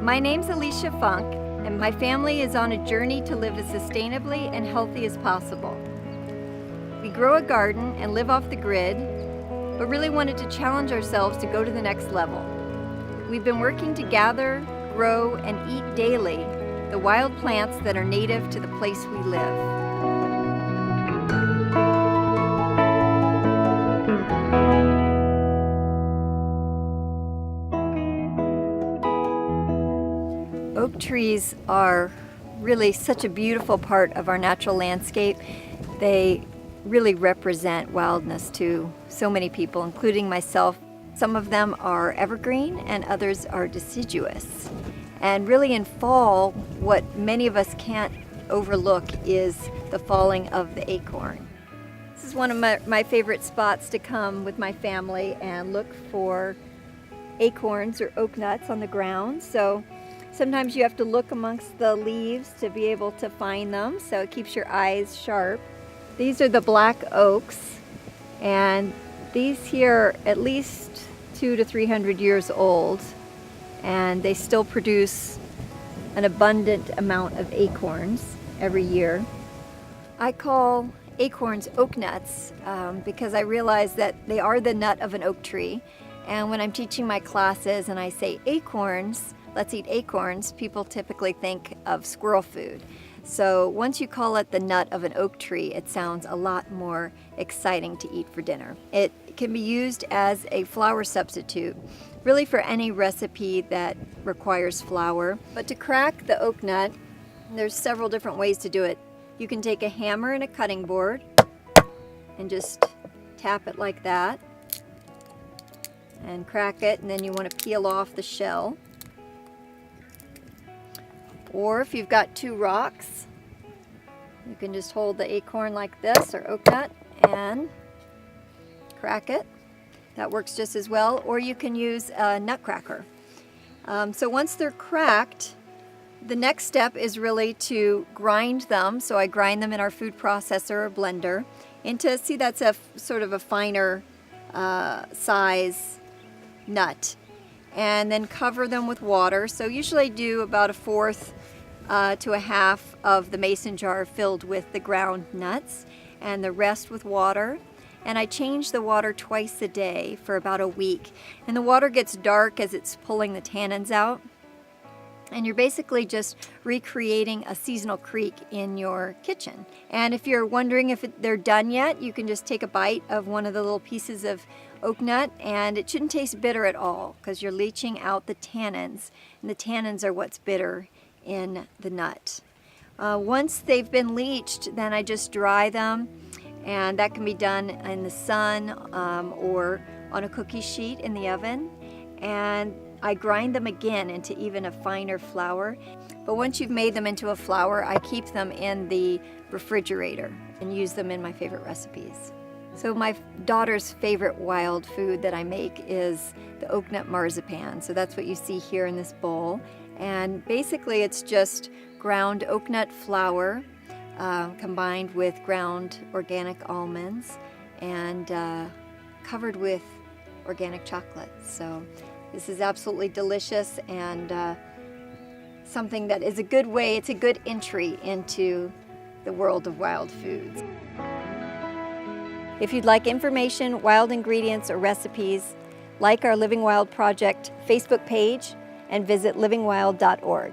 My name's Alicia Funk, and my family is on a journey to live as sustainably and healthy as possible. We grow a garden and live off the grid, but really wanted to challenge ourselves to go to the next level. We've been working to gather, grow, and eat daily the wild plants that are native to the place we live. Oak trees are really such a beautiful part of our natural landscape. They really represent wildness to so many people, including myself. Some of them are evergreen and others are deciduous. And really in fall, what many of us can't overlook is the falling of the acorn. This is one of my favorite spots to come with my family and look for acorns or oak nuts on the ground. So sometimes you have to look amongst the leaves to be able to find them, so it keeps your eyes sharp. These are the black oaks, and these here are at least 200 to 300 years old, and they still produce an abundant amount of acorns every year. I call acorns oak nuts because I realize that they are the nut of an oak tree, and when I'm teaching my classes and I say acorns, let's eat acorns, people typically think of squirrel food. So once you call it the nut of an oak tree, it sounds a lot more exciting to eat for dinner. It can be used as a flour substitute, really for any recipe that requires flour. But to crack the oak nut, there's several different ways to do it. You can take a hammer and a cutting board and just tap it like that and crack it, and then you want to peel off the shell. Or if you've got two rocks, you can just hold the acorn like this, or oak nut, and crack it. That works just as well. Or you can use a nutcracker. So once they're cracked, the next step is really to grind them. So I grind them in our food processor or blender into, see, that's a sort of a finer size nut. And then cover them with water. So usually I do about 1/4 to 1/2 of the mason jar filled with the ground nuts, and the rest with water. And I change the water twice a day for about a week. And the water gets dark as it's pulling the tannins out. And you're basically just recreating a seasonal creek in your kitchen. And if you're wondering if they're done yet, you can just take a bite of one of the little pieces of oak nut, and it shouldn't taste bitter at all because you're leaching out the tannins, and the tannins are what's bitter in the nut. Once they've been leached, then I just dry them, and that can be done in the sun or on a cookie sheet in the oven. And I grind them again into even a finer flour. But once you've made them into a flour, I keep them in the refrigerator and use them in my favorite recipes. So my daughter's favorite wild food that I make is the oak nut marzipan. So that's what you see here in this bowl. And basically it's just ground oak nut flour combined with ground organic almonds and covered with organic chocolate. So this is absolutely delicious and something that is a good way, it's a good entry into the world of wild foods. If you'd like information, wild ingredients, or recipes, like our Living Wild Project Facebook page and visit livingwild.org.